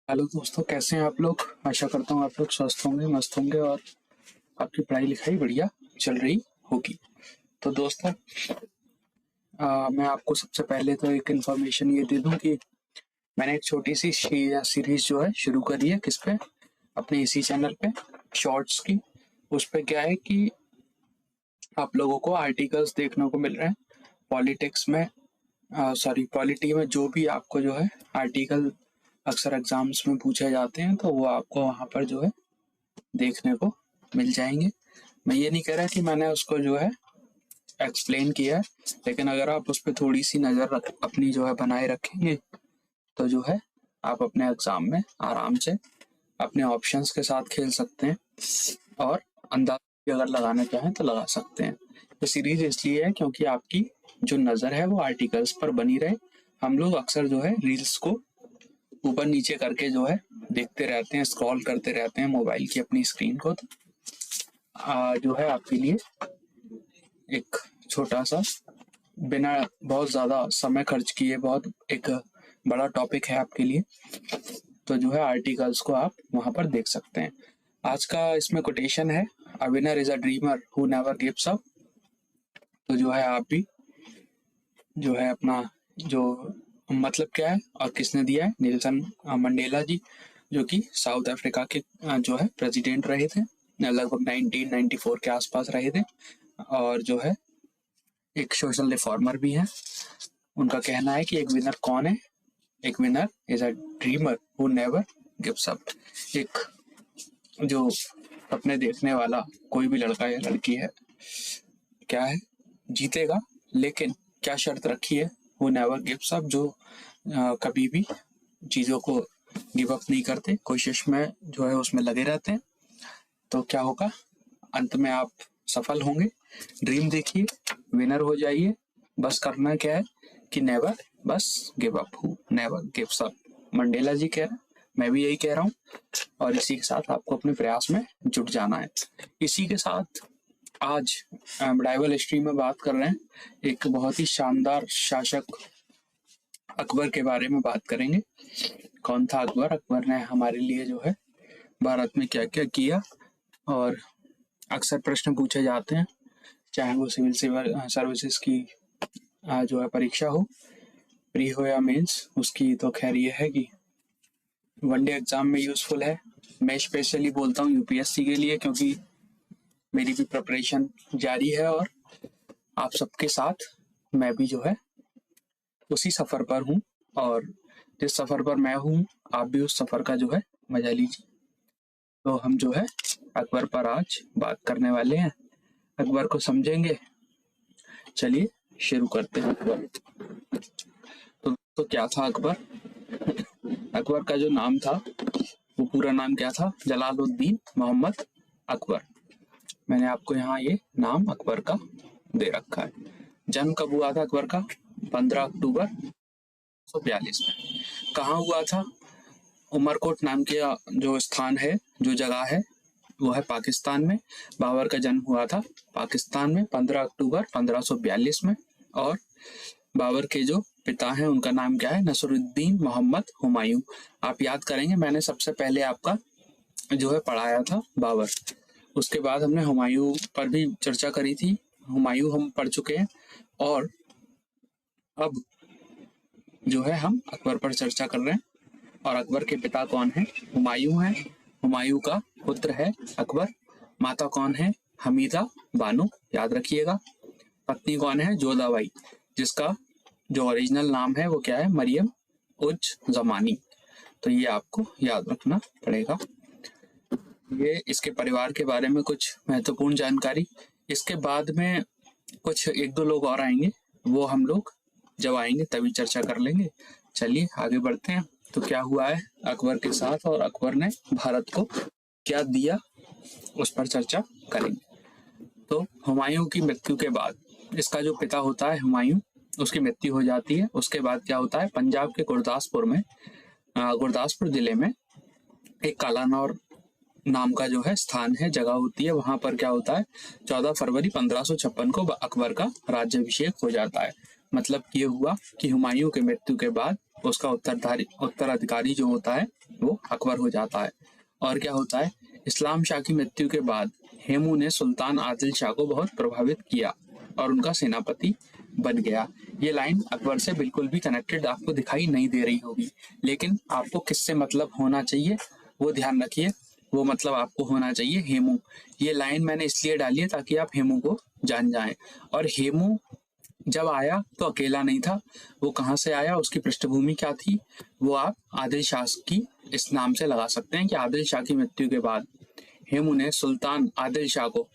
Hello दोस्तों, कैसे हैं आप लोग। आशा करता हूँ आप लोग स्वस्थ होंगे, मस्त होंगे और आपकी पढ़ाई लिखाई बढ़िया चल रही होगी। तो दोस्तों, मैं आपको सबसे पहले तो एक इन्फॉर्मेशन ये दे दूं कि मैंने एक छोटी सी सीरीज जो है शुरू करी है। किस पे? अपने इसी चैनल पे, शॉर्ट्स की। उस पे क्या है कि आप लोगों को आर्टिकल्स देखने को मिल रहे हैं पॉलिटिक्स में, सॉरी पॉलिटी में। जो भी आपको जो है आर्टिकल अक्सर एग्जाम्स में पूछे जाते हैं, तो वो आपको वहाँ पर जो है देखने को मिल जाएंगे। मैं ये नहीं कह रहा कि मैंने उसको जो है एक्सप्लेन किया है, लेकिन अगर आप उस पर थोड़ी सी नज़र अपनी जो है बनाए रखेंगे, तो जो है आप अपने एग्जाम में आराम से अपने ऑप्शंस के साथ खेल सकते हैं और अंदाज भी अगर लगाना चाहें तो लगा सकते हैं। तो सीरीज इसलिए है क्योंकि आपकी जो नज़र है वो आर्टिकल्स पर बनी रहे। हम लोग अक्सर जो है रील्स को ऊपर नीचे करके जो है देखते रहते हैं, स्क्रॉल करते रहते हैं मोबाइल की अपनी स्क्रीन को। तो जो है आपके लिए एक छोटा सा, बिना बहुत ज़्यादा समय खर्च किए, बहुत एक बड़ा टॉपिक है आपके लिए। तो जो है आर्टिकल्स को आप वहाँ पर देख सकते हैं। आज का इसमें कोटेशन है, a winner is a dreamer who never gives up. तो जो है आप भी जो है अपना जो मतलब क्या है और किसने दिया है, नेल्सन मंडेला जी, जो कि साउथ अफ्रीका के जो है प्रेसिडेंट रहे थे, लगभग 1994 के आसपास रहे थे, और जो है एक सोशल रिफॉर्मर भी है। उनका कहना है कि एक विनर कौन है? एक winner is a dreamer who never gives up. एक जो सपने देखने वाला कोई भी लड़का या लड़की है, क्या है, जीतेगा, लेकिन क्या शर्त रखी है? हु नेवर गिव्स अप, जो कभी भी चीज़ों को गिव अप नहीं करते, कोशिश में जो है उसमें लगे रहते हैं। तो क्या होगा? अंत में आप सफल होंगे। ड्रीम देखिए, विनर हो जाइए। बस करना क्या है कि नेवर, बस give up, who never gives up. Mandela ji कह रहे हैं, मैं भी यही कह रहा हूँ, और इसी के साथ आपको अपने प्रयास में जुट जाना है। इसी के साथ आज मेडाइवल हिस्ट्री में बात कर रहे हैं, एक बहुत ही शानदार शासक अकबर के बारे में बात करेंगे। कौन था अकबर? अकबर ने हमारे लिए जो है भारत में क्या क्या किया, और अक्सर प्रश्न पूछे जाते हैं, चाहे वो सिविल सर्विसेज की जो है परीक्षा हो, प्री हो या मेंस, उसकी तो खैर ये है कि वनडे एग्जाम में यूजफुल है। मैं स्पेशली बोलता हूँ यूपीएससी के लिए, क्योंकि मेरी भी प्रिपरेशन जारी है और आप सबके साथ मैं भी जो है उसी सफर पर हूँ, और जिस सफर पर मैं हूँ आप भी उस सफर का जो है मजा लीजिए। तो हम जो है अकबर पर आज बात करने वाले हैं, अकबर को समझेंगे। चलिए शुरू करते हैं। अकबर तो क्या था अकबर? अकबर का जो नाम था, वो पूरा नाम क्या था? जलालुद्दीन मोहम्मद अकबर। मैंने आपको यहाँ ये नाम अकबर का दे रखा है। जन्म कब हुआ था अकबर का? 15 अक्टूबर 1942 में। कहाँ हुआ था? उमरकोट नाम के जो स्थान है, जो जगह है, वो है पाकिस्तान में। बाबर का जन्म हुआ था पाकिस्तान में 15 अक्टूबर 1542 में। और बाबर के जो पिता हैं उनका नाम क्या है? नसरुद्दीन मोहम्मद हुमायूं। आप याद करेंगे, मैंने सबसे पहले आपका जो है पढ़ाया था बाबर, उसके बाद हमने हुमायूं पर भी चर्चा करी थी। हुमायूं हम पढ़ चुके हैं, और अब जो है हम अकबर पर चर्चा कर रहे हैं। और अकबर के पिता कौन है? हुमायूं है। हुमायूं का पुत्र है अकबर। माता कौन है? हमीदा बानो, याद रखिएगा। पत्नी कौन है? जोधाबाई, जिसका जो ओरिजिनल नाम है वो क्या है? मरियम उज जमानी। तो ये आपको याद रखना पड़ेगा। ये इसके परिवार के बारे में कुछ महत्वपूर्ण जानकारी। इसके बाद में कुछ एक दो लोग और आएंगे, वो हम लोग जब आएंगे तभी चर्चा कर लेंगे। चलिए आगे बढ़ते हैं। तो क्या हुआ है अकबर के साथ, और अकबर ने भारत को क्या दिया, उस पर चर्चा करेंगे। तो हुमायूं की मृत्यु के बाद, इसका जो पिता होता है हुमायूं, उसकी मृत्यु हो जाती है। उसके बाद क्या होता है? पंजाब के गुरदासपुर में, गुरदासपुर जिले में एक कालानौर नाम का जो है स्थान है, जगह होती है। वहां पर क्या होता है? 14 फरवरी 1556 को अकबर का राज्याभिषेक हो जाता है। मतलब ये हुआ कि हुमायूं की मृत्यु के बाद उसका उत्तराधिकारी जो होता है वो अकबर हो जाता है। और क्या होता है, इस्लाम शाह की मृत्यु के बाद हेमू ने सुल्तान आदिल शाह को बहुत प्रभावित किया और उनका सेनापति बन गया। ये लाइन अकबर से बिल्कुल भी कनेक्टेड आपको दिखाई नहीं दे रही होगी, लेकिन आपको किससे मतलब होना चाहिए वो ध्यान रखिए। वो मतलब आपको होना चाहिए हेमू। ये लाइन मैंने इसलिए डाली है ताकि आप हेमू को जान जाएं। और हेमू जब आया तो अकेला नहीं था, वो कहाँ से आया, उसकी पृष्ठभूमि क्या थी, वो आप आदिल शाह की इस नाम से लगा सकते हैं कि आदिल शाह की मृत्यु के बाद हेमू ने सुल्तान आदिल शाह को,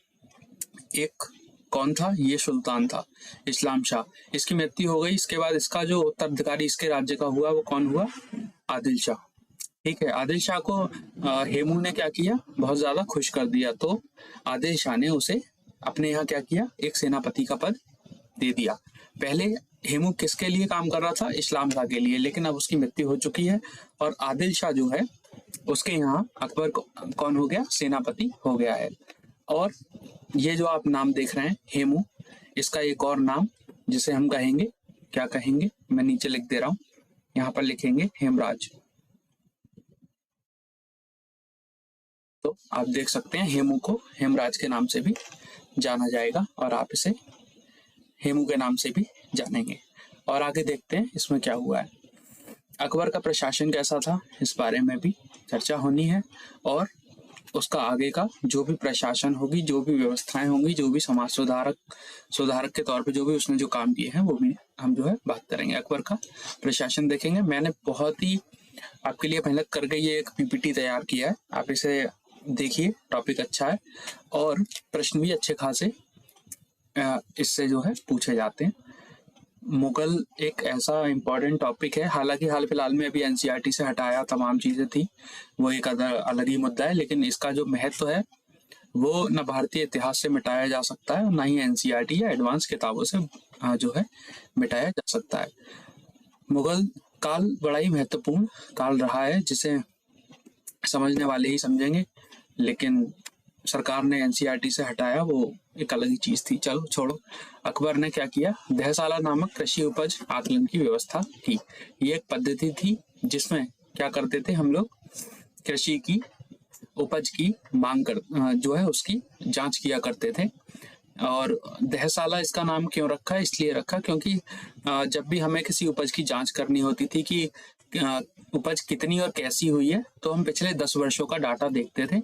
एक कौन था, ये सुल्तान था इस्लाम शाह, इसकी मृत्यु हो गई। इसके बाद इसका जो उत्तराधिकारी इसके राज्य का हुआ वो कौन हुआ, आदिल शाह। ठीक है, आदिल शाह को हेमू ने क्या किया, बहुत ज्यादा खुश कर दिया। तो आदिल शाह ने उसे अपने यहाँ क्या किया, एक सेनापति का पद दे दिया। पहले हेमू किसके लिए काम कर रहा था, इस्लाम शाह के लिए, लेकिन अब उसकी मृत्यु हो चुकी है और आदिल शाह जो है उसके यहाँ अकबर कौन हो गया, सेनापति हो गया है। और ये जो आप नाम देख रहे हैं हेमू, इसका एक और नाम जिसे हम कहेंगे, क्या कहेंगे, मैं नीचे लिख दे रहा हूं, यहाँ पर लिखेंगे हेमराज। तो आप देख सकते हैं हेमू को हेमराज के नाम से भी जाना जाएगा और आप इसे हेमू के नाम से भी जानेंगे। और आगे देखते हैं इसमें क्या हुआ है। अकबर का प्रशासन कैसा था, इस बारे में भी चर्चा होनी है। और उसका आगे का जो भी प्रशासन होगी, जो भी व्यवस्थाएं होंगी, जो भी समाज सुधारक के तौर पे जो भी उसने जो काम किए हैं वो भी हम जो है बात करेंगे। अकबर का प्रशासन देखेंगे। मैंने बहुत ही आपके लिए मेहनत करके ये एक पीपीटी तैयार किया है, आप इसे देखिए, टॉपिक अच्छा है और प्रश्न भी अच्छे खासे इससे जो है पूछे जाते हैं। मुगल एक ऐसा इम्पोर्टेंट टॉपिक है, हालांकि हाल फिलहाल में अभी एनसीईआरटी से हटाया तमाम चीजें थी, वो एक अलग ही मुद्दा है, लेकिन इसका जो महत्व है वो न भारतीय इतिहास से मिटाया जा सकता है और न ही एनसीईआरटी या एडवांस किताबों से जो है मिटाया जा सकता है। मुगल काल बड़ा ही महत्वपूर्ण काल रहा है, जिसे समझने वाले ही समझेंगे, लेकिन सरकार ने एनसीईआरटी से हटाया, वो एक अलग ही चीज थी। चलो छोड़ो। अकबर ने क्या किया, दहसाला नामक कृषि उपज आकलन की व्यवस्था की। ये एक पद्धति थी जिसमें क्या करते थे हम लोग, कृषि की उपज की मांग कर जो है उसकी जांच किया करते थे। और दहसाला इसका नाम क्यों रखा है, इसलिए रखा क्योंकि जब भी हमें किसी उपज की जांच करनी होती थी कि उपज कितनी और कैसी हुई है, तो हम पिछले 10 वर्षों का डाटा देखते थे।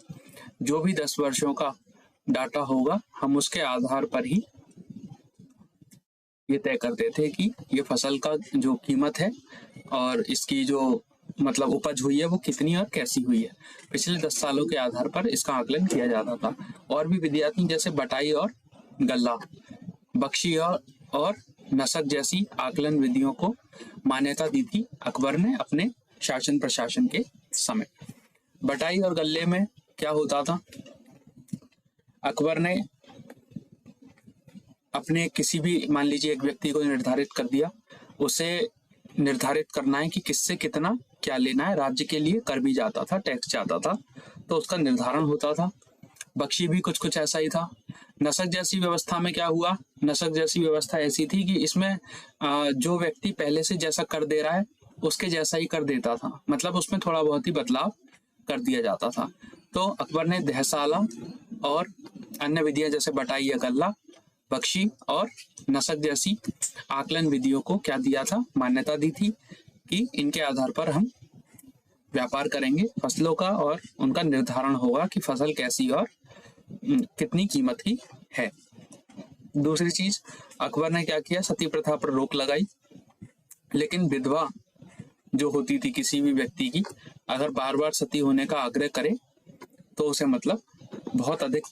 जो भी 10 वर्षों का डाटा होगा हम उसके आधार पर ही ये तय करते थे कि ये फसल का जो कीमत है और इसकी जो मतलब उपज हुई है वो कितनी और कैसी हुई है। पिछले 10 सालों के आधार पर इसका आकलन किया जाता था। और भी विधियां जैसे बटाई और गल्ला, बख्शी और नसक जैसी आकलन विधियों को मान्यता दी थी अकबर ने अपने शासन प्रशासन के समय। बटाई और गल्ले में क्या होता था, अकबर ने अपने किसी भी, मान लीजिए एक व्यक्ति को निर्धारित कर दिया, उसे निर्धारित करना है कि किससे कितना क्या लेना है। राज्य के लिए कर भी जाता था, टैक्स जाता था, तो उसका निर्धारण होता था। बख्शी भी कुछ कुछ ऐसा ही था। नसक जैसी व्यवस्था में क्या हुआ, नसक जैसी व्यवस्था ऐसी थी कि इसमें जो व्यक्ति पहले से जैसा कर दे रहा है उसके जैसा ही कर देता था, मतलब उसमें थोड़ा बहुत ही बदलाव कर दिया जाता था। तो अकबर ने दहसाला और अन्य विधियां जैसे बटाई या गल्ला, बख्शी और नसक जैसी आकलन विधियों को क्या दिया था, मान्यता दी थी कि इनके आधार पर हम व्यापार करेंगे फसलों का और उनका निर्धारण होगा कि फसल कैसी और कितनी कीमत की है। दूसरी चीज, अकबर ने क्या किया, सती प्रथा पर रोक लगाई। लेकिन विधवा जो होती थी किसी भी व्यक्ति की, अगर बार बार सती होने का आग्रह करे तो उसे मतलब बहुत अधिक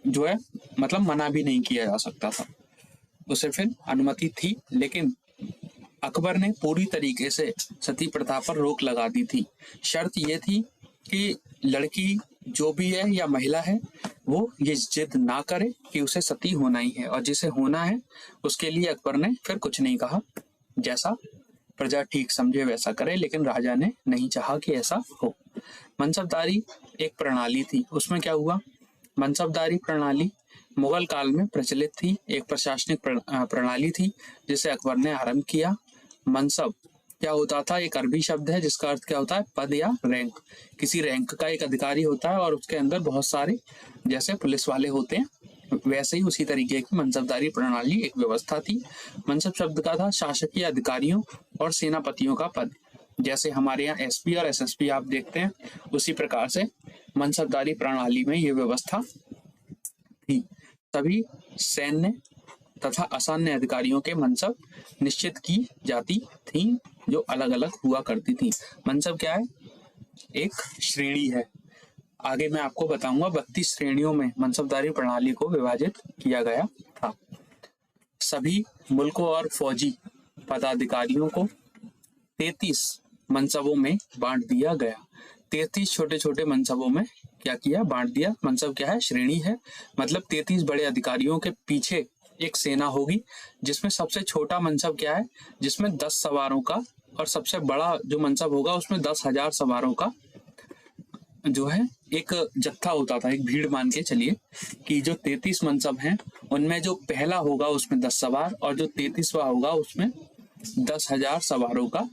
जो है मतलब मना भी नहीं किया जा सकता था, उसे फिर अनुमति थी। लेकिन अकबर ने पूरी तरीके से सती प्रथा पर रोक लगा दी थी। शर्त ये थी कि लड़की जो भी है या महिला है वो ये जिद ना करे कि उसे सती होना ही है, और जिसे होना है उसके लिए अकबर ने फिर कुछ नहीं कहा, जैसा प्रजा ठीक समझे वैसा करे, लेकिन राजा ने नहीं चाहा कि ऐसा हो। मनसबदारी एक प्रणाली थी, उसमें क्या हुआ, मनसबदारी प्रणाली मुगल काल में प्रचलित थी, एक प्रशासनिक प्रणाली थी जिसे अकबर ने आरंभ किया। मनसब क्या होता था, एक अरबी शब्द है जिसका अर्थ क्या होता है, पद या रैंक। किसी रैंक का एक अधिकारी होता है और उसके अंदर बहुत सारे जैसे पुलिस वाले होते हैं, वैसे ही उसी तरीके की मनसबदारी प्रणाली एक व्यवस्था थी। मनसब शब्द का था शासकीय अधिकारियों और सेनापतियों का पद। जैसे हमारे यहाँ एसपी और एसएसपी आप देखते हैं, उसी प्रकार से मनसबदारी प्रणाली में ये व्यवस्था थी। सभी सैन्य तथा असैन्य अधिकारियों के मनसब निश्चित की जाती थी, जो अलग अलग हुआ करती थी। मनसब क्या है, एक श्रेणी है। आगे मैं आपको बताऊंगा 32 श्रेणियों में मनसबदारी प्रणाली को विभाजित किया गया था। सभी मुल्कों और फौजी पदाधिकारियों को 33 मनसबों में बांट दिया गया। 33 छोटे छोटे मनसबों में क्या किया, बांट दिया। मनसब क्या है, श्रेणी है, मतलब 33 बड़े अधिकारियों के पीछे एक सेना होगी, जिसमें सबसे छोटा मनसब क्या है, जिसमें 10 सवारों का, और सबसे बड़ा जो मनसब होगा उसमें 10,000 सवारों का जो है एक जत्था होता था, एक भीड़ मान के चलिए कि जो 33 मनसब हैं उनमें जो पहला होगा उसमें 10 सवार, और जो 33वां होगा उसमें 10,000 सवारों का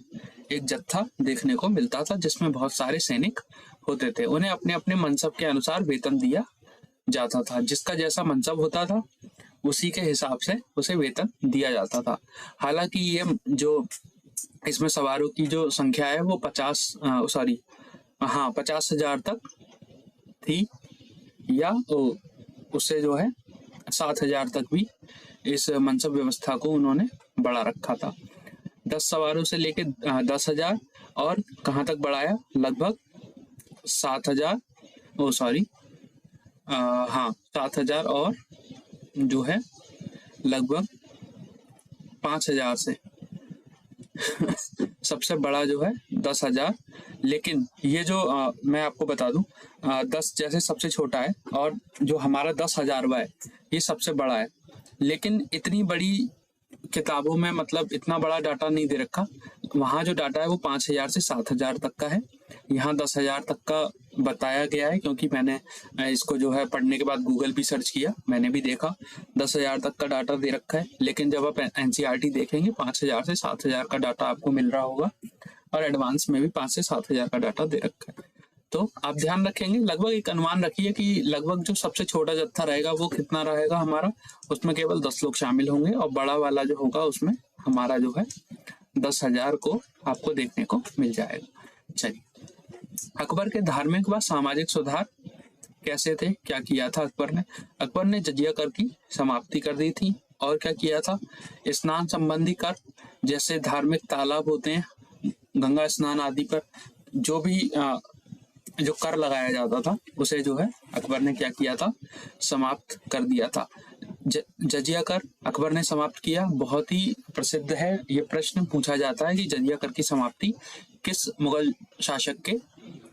एक जत्था देखने को मिलता था, जिसमें बहुत सारे सैनिक होते थे। उन्हें अपने अपने मनसब के अनुसार वेतन दिया जाता था। जिसका जैसा मनसब होता था उसी के हिसाब से उसे वेतन दिया जाता था। हालांकि ये जो इसमें सवारों की जो संख्या है वो 50,000 तक थी, या उससे जो है 7,000 तक भी इस मनसब व्यवस्था को उन्होंने बढ़ा रखा था। 10 सवारों से लेके 10,000, और कहाँ तक बढ़ाया, लगभग 7,000, 7,000, और जो है लगभग 5,000 से सबसे बड़ा जो है 10,000। लेकिन ये जो मैं आपको बता दूं, 10 जैसे सबसे छोटा है, और जो हमारा 10,000वां है ये सबसे बड़ा है। लेकिन इतनी बड़ी किताबों में मतलब इतना बड़ा डाटा नहीं दे रखा। वहाँ जो डाटा है वो 5,000 से 7,000 तक का है, यहाँ 10,000 तक का बताया गया है, क्योंकि मैंने इसको जो है पढ़ने के बाद गूगल भी सर्च किया, मैंने भी देखा 10,000 तक का डाटा दे रखा है। लेकिन जब आप एनसीईआरटी देखेंगे 5,000 से 7,000 का डाटा आपको मिल रहा होगा, और एडवांस में भी 5 से 7,000 का डाटा दे रखा है। तो आप ध्यान रखेंगे, लगभग एक अनुमान रखिए कि लगभग जो सबसे छोटा जत्था रहेगा वो कितना रहेगा हमारा, उसमें केवल 10 लोग शामिल होंगे, और बड़ा वाला जो होगा उसमें हमारा जो है 10,000 को आपको देखने को मिल जाएगा। चलिए, अकबर के धार्मिक व सामाजिक सुधार कैसे थे, क्या किया था अकबर ने? अकबर ने जजिया कर की समाप्ति कर दी थी, और क्या किया था, स्नान संबंधी कर, जैसे धार्मिक तालाब होते हैं, गंगा स्नान आदि पर जो भी जो कर लगाया जाता था उसे जो है अकबर ने क्या किया था, समाप्त कर दिया था। जजिया कर अकबर ने समाप्त किया। बहुत ही प्रसिद्ध है, ये प्रश्न पूछा जाता है कि जजिया कर की समाप्ति किस मुगल शासक के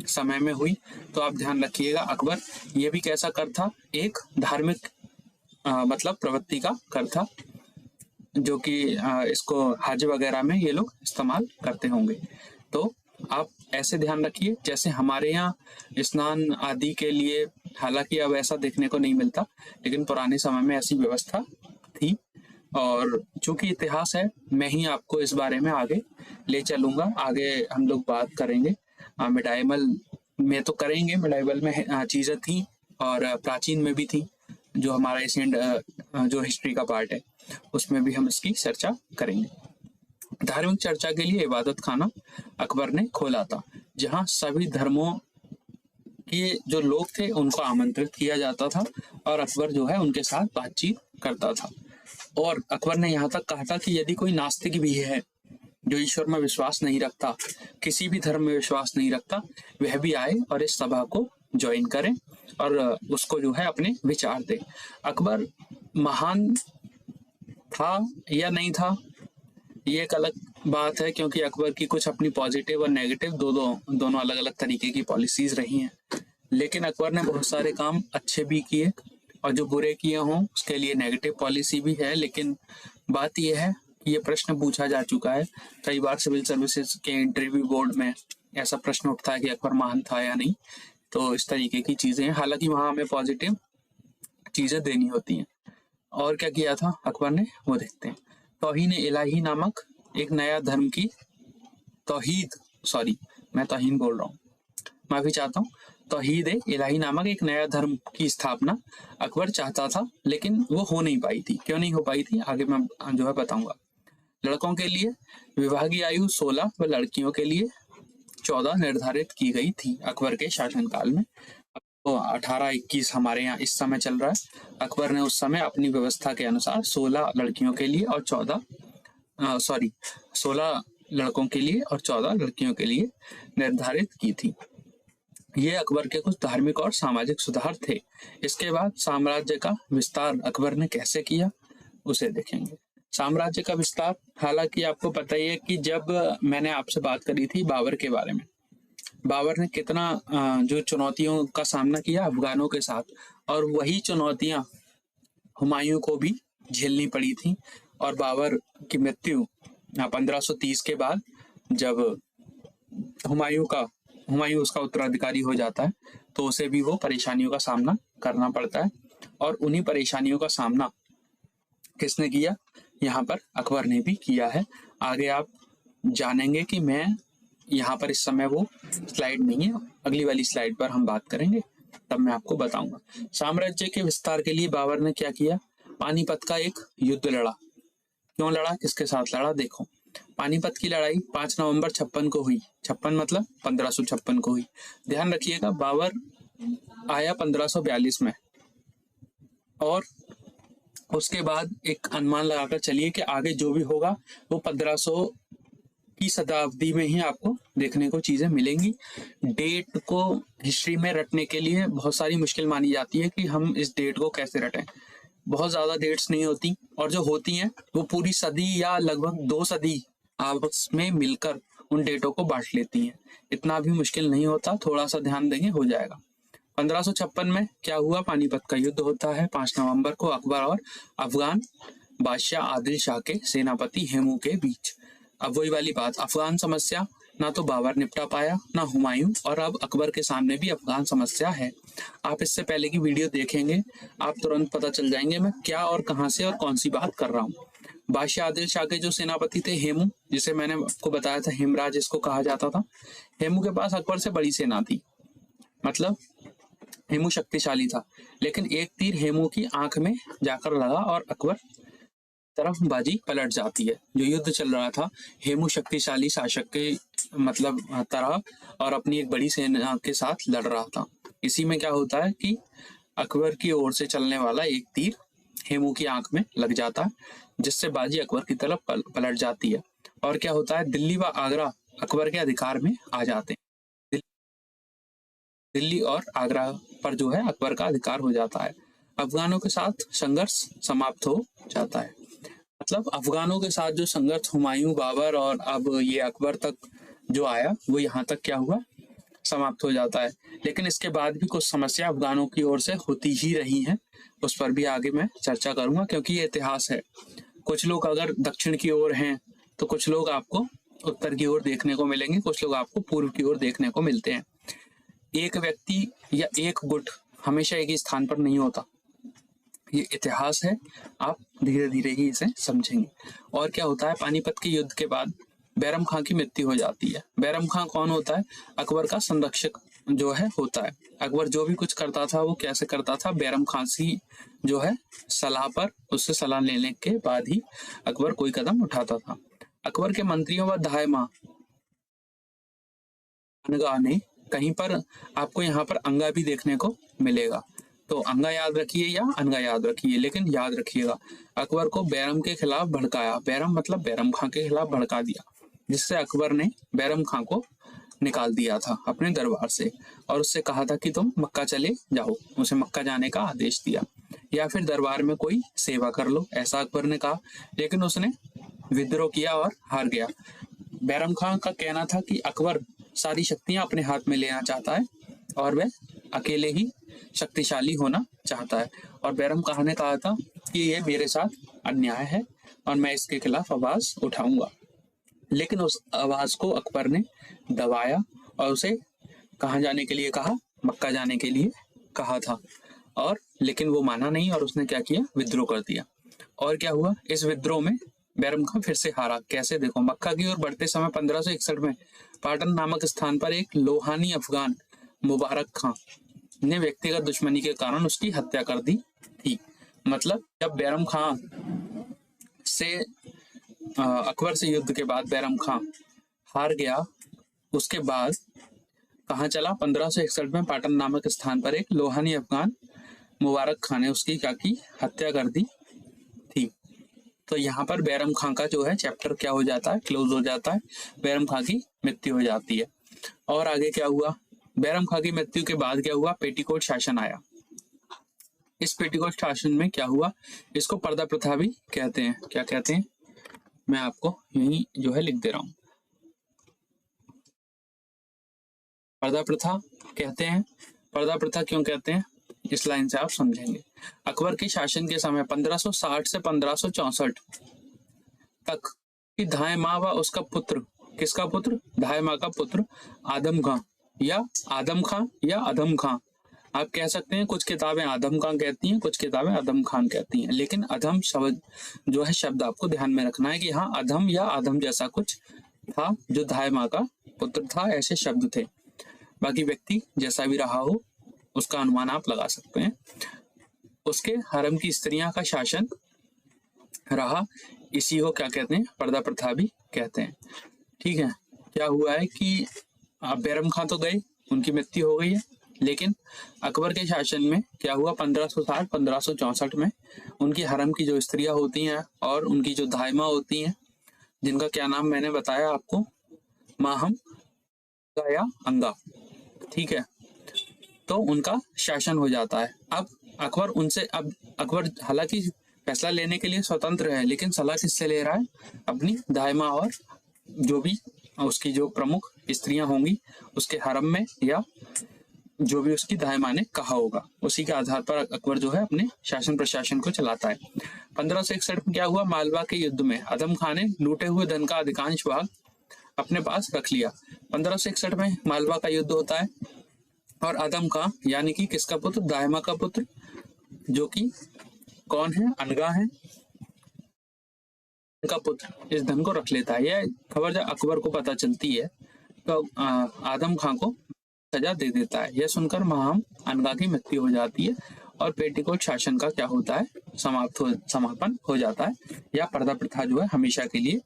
समय में हुई। तो आप ध्यान रखिएगा, अकबर ये भी कैसा कर था, एक धार्मिक मतलब प्रवृत्ति का कर था, जो कि इसको हज वगैरह में ये लोग इस्तेमाल करते होंगे। तो आप ऐसे ध्यान रखिए, जैसे हमारे यहाँ स्नान आदि के लिए, हालांकि अब ऐसा देखने को नहीं मिलता, लेकिन पुराने समय में ऐसी व्यवस्था थी। और चूंकि इतिहास है, मैं ही आपको इस बारे में आगे ले चलूंगा। आगे हम लोग बात करेंगे मिडाइवल में, तो करेंगे, मिडाइवल में चीजें थी और प्राचीन में भी थी, जो हमारा एशियंट जो हिस्ट्री का पार्ट है उसमें भी हम इसकी चर्चा करेंगे। धार्मिक चर्चा के लिए इबादत खाना अकबर ने खोला था, जहां सभी धर्मों के जो लोग थे उनको आमंत्रित किया जाता था, और अकबर जो है उनके साथ बातचीत करता था। और अकबर ने यहाँ तक कहा था कि यदि कोई नास्तिक भी है, जो ईश्वर में विश्वास नहीं रखता, किसी भी धर्म में विश्वास नहीं रखता, वह भी आए और इस सभा को ज्वाइन करें और उसको जो है अपने विचार दे। अकबर महान था या नहीं था, ये एक अलग बात है, क्योंकि अकबर की कुछ अपनी पॉजिटिव और नेगेटिव दोनों अलग अलग तरीके की पॉलिसीज रही हैं। लेकिन अकबर ने बहुत सारे काम अच्छे भी किए, और जो बुरे किए हों उसके लिए नेगेटिव पॉलिसी भी है। लेकिन बात यह है कि ये प्रश्न पूछा जा चुका है कई बार, सिविल सर्विसेज के इंटरव्यू बोर्ड में ऐसा प्रश्न उठता है कि अकबर महान था या नहीं। तो इस तरीके की चीजें हैं, हालांकि वहां हमें पॉजिटिव चीजें देनी होती हैं। और क्या किया था अकबर ने, वो देखते हैं। तौहीन इलाही नामक एक नया धर्म की तौहीद सॉरी मैं तौहीन बोल रहा हूँ, माफी चाहता हूँ। तौहीद इलाही नामक एक नया धर्म की स्थापना अकबर चाहता था, लेकिन वो हो नहीं पाई थी। क्यों नहीं हो पाई थी आगे मैं जो है बताऊंगा। लड़कों के लिए विवाह की आयु 16 व लड़कियों के लिए 14 निर्धारित की गई थी अकबर के शासनकाल में। तो 18-21 हमारे यहाँ इस समय चल रहा है। अकबर ने उस समय अपनी व्यवस्था के अनुसार 16 लड़कियों के लिए और 16 लड़कों के लिए और 14 लड़कियों के लिए निर्धारित की थी। ये अकबर के कुछ धार्मिक और सामाजिक सुधार थे। इसके बाद साम्राज्य का विस्तार अकबर ने कैसे किया उसे देखेंगे। साम्राज्य का विस्तार, हालांकि आपको पता ही है कि जब मैंने आपसे बात करी थी बाबर के बारे में, बाबर ने कितना जो चुनौतियों का सामना किया अफगानों के साथ, और वही चुनौतियां हुमायूं को भी झेलनी पड़ी थी। और बाबर की मृत्यु 1530 के बाद, जब हुमायूं उसका उत्तराधिकारी हो जाता है, तो उसे भी वो परेशानियों का सामना करना पड़ता है। और उन्हीं परेशानियों का सामना किसने किया, यहाँ पर अकबर ने भी किया है। आगे आप जानेंगे कि मैं यहाँ पर इस समय वो स्लाइड नहीं है, अगली वाली स्लाइड पर हम बात करेंगे, तब मैं आपको बताऊंगा। साम्राज्य के विस्तार के लिए बाबर ने क्या किया, पानीपत का एक युद्ध लड़ा। क्यों लड़ा, किसके साथ लड़ा, देखो। पानीपत की लड़ाई 5 नवंबर 56 को हुई। 56 मतलब 1556 को हुई। ध्यान रखिएगा, बाबर आया 1542 में, और उसके बाद एक अनुमान लगाकर चलिए कि आगे जो भी होगा वो 1500 की शताब्दी में ही आपको देखने को चीजें मिलेंगी। डेट को हिस्ट्री में रटने के लिए बहुत सारी मुश्किल मानी जाती है कि हम इस डेट को कैसे रटें। बहुत ज्यादा डेट्स नहीं होती, और जो होती हैं वो पूरी सदी या लगभग 2 सदी आपस में मिलकर उन डेटों को बांट लेती हैं। इतना भी मुश्किल नहीं होता, थोड़ा सा ध्यान देंगे हो जाएगा। 1556 में क्या हुआ, पानीपत का युद्ध होता है 5 नवंबर को अकबर और अफगान बादशाह आदिल शाह के सेनापति हेमू के बीच। अब वही वाली बात, अफगान समस्या ना तो बाबर निपटा पाया ना हुमायूं, और अब अकबर के सामने भी अफगान समस्या है। आप इससे पहले की वीडियो देखेंगे, आप तुरंत पता चल जाएंगे मैं क्या और कहां से और कौन सी बात कर रहा हूँ। बादशाह आदिल शाह के जो सेनापति थे हेमू, जिसे मैंने आपको बताया था हेमराज इसको कहा जाता था, हेमू के पास अकबर से बड़ी सेना थी, मतलब हेमू शक्तिशाली था। लेकिन एक तीर हेमू की आंख में जाकर लगा और अकबर तरफ बाजी पलट जाती है। जो युद्ध चल रहा था हेमू शक्तिशाली शासक के मतलब तरह और अपनी एक बड़ी सेना के साथ लड़ रहा था। इसी में क्या होता है कि अकबर की ओर से चलने वाला एक तीर हेमू की आंख में लग जाता है, जिससे बाजी अकबर की तरफ पलट जाती है। और क्या होता है, दिल्ली व आगरा अकबर के अधिकार में आ जाते हैं। दिल्ली और आगरा पर जो है अकबर का अधिकार हो जाता है। अफगानों के साथ संघर्ष समाप्त हो जाता है। मतलब अफगानों के साथ जो संघर्ष हुमायूं, बाबर और अब ये अकबर तक जो आया, वो यहाँ तक क्या हुआ, समाप्त हो जाता है। लेकिन इसके बाद भी कुछ समस्या अफगानों की ओर से होती ही रही हैं, उस पर भी आगे मैं चर्चा करूंगा, क्योंकि ये इतिहास है। कुछ लोग अगर दक्षिण की ओर हैं तो कुछ लोग आपको उत्तर की ओर देखने को मिलेंगे, कुछ लोग आपको पूर्व की ओर देखने को मिलते हैं। एक व्यक्ति या एक गुट हमेशा एक ही स्थान पर नहीं होता, ये इतिहास है, आप धीरे धीरे ही इसे समझेंगे। और क्या होता है, पानीपत के युद्ध के बाद बैरम खां की मृत्यु हो जाती है। बैरम खां कौन होता है, अकबर का संरक्षक जो है होता है। अकबर जो भी कुछ करता था वो कैसे करता था, बैरम खां की जो है सलाह पर, उससे सलाह लेने के बाद ही अकबर कोई कदम उठाता था। अकबर के मंत्रियों व दाहिमा अनगा ने, कहीं पर आपको यहाँ पर अंगा भी देखने को मिलेगा, तो अंगा याद रखिए या अनगा याद रखिए, लेकिन याद रखिएगा अकबर को बैरम के खिलाफ भड़काया। बैरम मतलब बैरम खां के खिलाफ भड़का दिया, जिससे अकबर ने बैरम खां को निकाल दिया था अपने दरबार से, और उससे कहा था कि तुम मक्का चले जाओ। उसे मक्का जाने का आदेश दिया, या फिर दरबार में कोई सेवा कर लो, ऐसा अकबर ने कहा। लेकिन उसने विद्रोह किया और हार गया। बैरम खां का कहना था कि अकबर सारी शक्तियां अपने हाथ में लेना चाहता है और वह अकेले ही शक्तिशाली होना चाहता है। और बैरम खां ने कहा था कि ये मेरे साथ अन्याय है और मैं इसके खिलाफ आवाज उठाऊंगा। लेकिन उस आवाज को अकबर ने दबाया और उसे कहाँ जाने के लिए कहा, मक्का जाने के लिए कहा था। और लेकिन वो माना नहीं और उसने क्या किया, विद्रोह कर दिया। और क्या हुआ, इस विद्रोह में बैरम खां फिर से हारा। कैसे? देखो, मक्का की ओर बढ़ते समय 1561 में पाटन नामक स्थान पर एक लोहानी अफगान मुबारक खां ने व्यक्तिगत दुश्मनी के कारण उसकी हत्या कर दी थी। मतलब जब बैरम खां से अकबर से युद्ध के बाद बैरम खां हार गया, उसके बाद कहाँ चला? 1561 में पाटन नामक स्थान पर एक लोहानी अफगान मुबारक खां ने उसकी क्या की? हत्या कर दी थी। तो यहाँ पर बैरम खां का जो है चैप्टर क्या हो जाता है? क्लोज हो जाता है। बैरम खां की मृत्यु हो जाती है। और आगे क्या हुआ? बैरम खां की मृत्यु के बाद क्या हुआ? पेटीकोट शासन आया। इस पेटीकोट शासन में क्या हुआ? इसको पर्दा प्रथा भी कहते हैं। क्या कहते हैं? मैं आपको यही जो है लिख दे रहा हूं। पर्दा प्रथा कहते हैं। पर्दा प्रथा क्यों कहते हैं, इस लाइन से आप समझेंगे। अकबर के शासन के समय 1560 से 1564 तक की धाय माँ व उसका पुत्र, किसका पुत्र? धाय माँ का पुत्र आदम खां या आदम खां या अदम खां, आप कह सकते हैं। कुछ किताबें आदम खां कहती हैं, कुछ किताबें अदम खान कहती हैं, लेकिन अधम शब्द जो है शब्द आपको ध्यान में रखना है कि हाँ, अधम या आदम जैसा कुछ था जो धाय माँ का पुत्र था, ऐसे शब्द थे। बाकी व्यक्ति जैसा भी रहा हो उसका अनुमान आप लगा सकते हैं। उसके हरम की स्त्रियां का शासन रहा, इसी को क्या कहते हैं? पर्दा प्रथा भी कहते हैं। ठीक है। क्या हुआ है कि बैरम खां तो गए, उनकी मृत्यु हो गई है, लेकिन अकबर के शासन में क्या हुआ? 1560-1564 में उनकी हरम की जो स्त्रियां होती हैं और उनकी जो धायमा होती हैं, जिनका क्या नाम मैंने बताया आपको, माहम या अंगा, ठीक है, तो उनका शासन हो जाता है। अब अकबर हालांकि फैसला लेने के लिए स्वतंत्र है, लेकिन सलाह किससे ले रहा है? अपनी दायमा और जो भी उसकी जो प्रमुख स्त्रियां होंगी उसके हरम में, या जो भी उसकी दायमा ने कहा होगा, उसी के आधार पर अकबर जो है अपने शासन प्रशासन को चलाता है। 1561 में क्या हुआ? मालवा के युद्ध में आदम खां ने लूटे हुए धन का अधिकांश भाग अपने पास रख लिया। 1561 में मालवा का युद्ध होता है और आदम खां यानी कि किसका पुत्र? दायमा का पुत्र, जो कि कौन है? अनगा है, का पुत्र, इस धन को रख लेता है। यह खबर जब अकबर को पता चलती है तो आदम खां को सजा दे देता है। यह सुनकर महाम अनगा की मृत्यु हो जाती है और पेटीकोट शासन का क्या होता है? समापन हो जाता है, या पर्दा प्रथा जो है हमेशा के लिए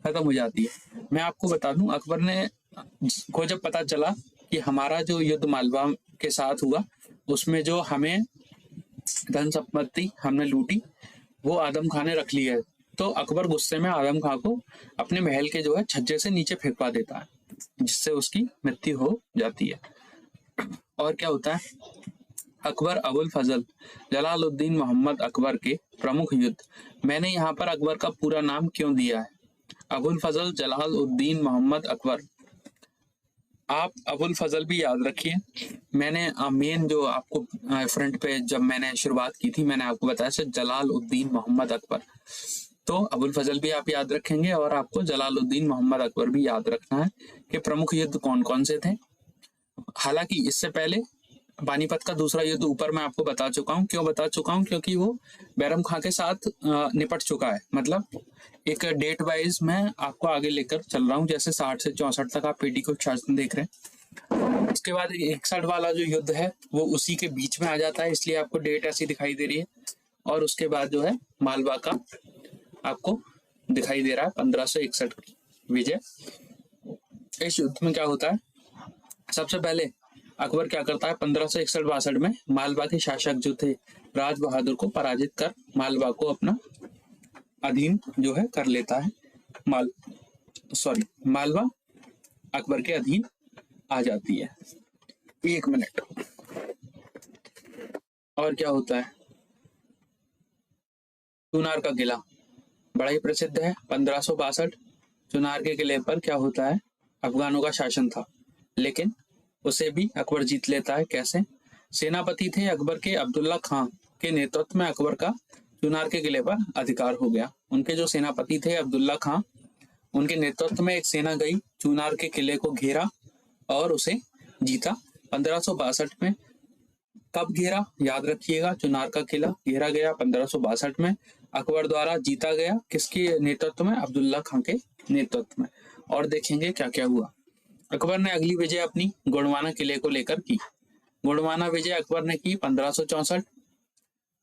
खत्म हो जाती है। मैं आपको बता दूं, अकबर ने को जब पता चला कि हमारा जो युद्ध मालवा के साथ हुआ उसमें जो हमें धन संपत्ति हमने लूटी वो आदम खां ने रख ली है, तो अकबर गुस्से में आदम खां को अपने महल के जो है छज्जे से नीचे फेंकवा देता है, जिससे उसकी मृत्यु हो जाती है। और क्या होता है? अकबर अबुल फजल जलालुद्दीन मोहम्मद अकबर के प्रमुख युद्ध। मैंने यहाँ पर अकबर का पूरा नाम क्यों दिया है? अबुल फजल जलालुद्दीन मोहम्मद अकबर। आप अबुल फजल भी याद रखिए। मैंने मेन जो आपको फ्रंट पे जब मैंने शुरुआत की थी मैंने आपको बताया जलालुद्दीन मोहम्मद अकबर, तो अबुल फजल भी आप याद रखेंगे और आपको जलालुद्दीन मोहम्मद अकबर भी याद रखना है कि प्रमुख युद्ध कौन कौन से थे। हालांकि इससे पहले पानीपत का दूसरा युद्ध ऊपर मैं आपको बता चुका हूँ। क्यों बता चुका हूँ? क्योंकि वो बैरम खां के साथ निपट चुका है। मतलब एक डेट वाइज मैं आपको आगे लेकर चल रहा हूँ, जैसे 60 से 64 तक आप पेटीकोट शासन देख रहे हैं। उसके बाद 61 वाला जो युद्ध है वो उसी के बीच में आ जाता है, इसलिए आपको डेट ऐसी दिखाई दे रही है। और उसके बाद जो है मालवा का आपको दिखाई दे रहा है 1561 की विजय। इस युद्ध में क्या होता है? सबसे पहले अकबर क्या करता है? 1561-62 में मालवा के शासक जो थे राज बहादुर को पराजित कर मालवा को अपना अधीन जो है कर लेता है। मालवा अकबर के अधीन आ जाती है। 1 मिनट। और क्या होता है? चुनार का किला बड़ा ही प्रसिद्ध है। 1562 चुनार के किले पर क्या होता है? अफगानों का शासन था, लेकिन उसे भी अकबर जीत लेता है। कैसे? सेनापति थे अकबर के अब्दुल्ला खां के नेतृत्व में अकबर का चुनार के किले पर अधिकार हो गया। उनके जो सेनापति थे अब्दुल्ला खां, उनके नेतृत्व में एक सेना गई, चुनार के किले को घेरा और उसे जीता। 1562 में कब घेरा? याद रखिएगा, चुनार का किला घेरा गया 1562 में अकबर द्वारा जीता गया, किसके नेतृत्व में? अब्दुल्ला खां के नेतृत्व में। और देखेंगे क्या क्या हुआ। अकबर ने अगली विजय अपनी गोंडवाना किले को लेकर की। गोंडवाना विजय अकबर ने की 1564।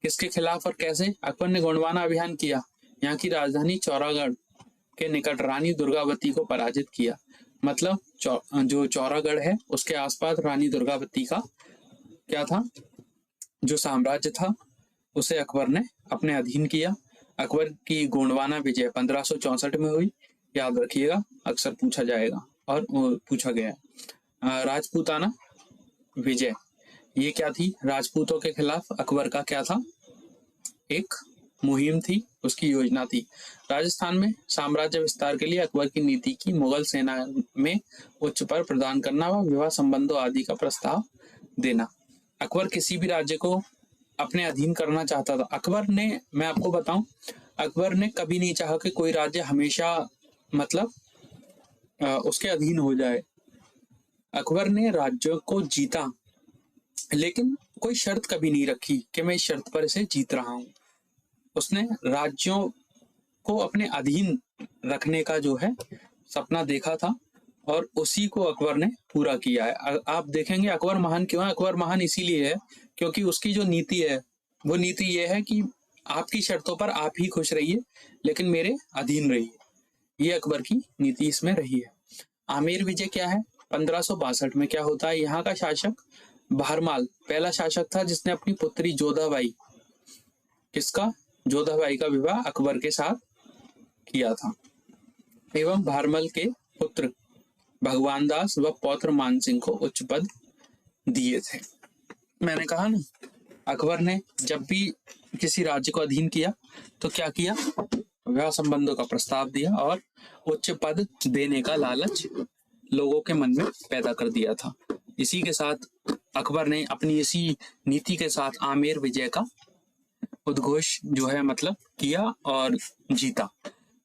किसके खिलाफ और कैसे? अकबर ने गोंडवाना अभियान किया, यहाँ की राजधानी चौरागढ़ के निकट रानी दुर्गावती को पराजित किया। मतलब जो चौरागढ़ है उसके आसपास रानी दुर्गावती का क्या था, जो साम्राज्य था, उसे अकबर ने अपने अधीन किया। अकबर की गोंडवाना विजय 1564 में हुई, याद रखिएगा, अक्सर पूछा जाएगा और पूछा गया है। राजपूताना विजय, ये क्या थी? राजपूतों के खिलाफ अकबर का क्या था? एक मुहिम थी, उसकी योजना थी। राजस्थान में साम्राज्य विस्तार के लिए अकबर की नीति की मुगल सेना में उच्च पद प्रदान करना व विवाह संबंधों आदि का प्रस्ताव देना। अकबर किसी भी राज्य को अपने अधीन करना चाहता था। अकबर ने, मैं आपको बताऊं, अकबर ने कभी नहीं चाहा कि कोई राज्य हमेशा मतलब उसके अधीन हो जाए। अकबर ने राज्यों को जीता, लेकिन कोई शर्त कभी नहीं रखी कि मैं इस शर्त पर इसे जीत रहा हूं। उसने राज्यों को अपने अधीन रखने का जो है सपना देखा था और उसी को अकबर ने पूरा किया है। आप देखेंगे अकबर महान क्यों है? अकबर महान इसीलिए है क्योंकि उसकी जो नीति है वो नीति ये है कि आपकी शर्तों पर आप ही खुश रहिए लेकिन मेरे अधीन रहिए। ये अकबर की नीति इसमें रही है। आमेर विजय क्या है? 1562 में क्या होता है? यहाँ का शासक भारमाल पहला शासक था जिसने अपनी पुत्री जोधाबाई, किसका? जोधाबाई का विवाह अकबर के साथ किया था एवं भारमल के पुत्र भगवान दास व पौत्र मान सिंह को उच्च पद दिए थे। मैंने कहा ना, अकबर ने जब भी किसी राज्य को अधीन किया तो क्या किया? विवाह संबंधों का प्रस्ताव दिया और उच्च पद देने का लालच लोगों के मन में पैदा कर दिया था। इसी के साथ अकबर ने अपनी इसी नीति के साथ आमेर विजय का उद्घोष जो है मतलब किया और जीता।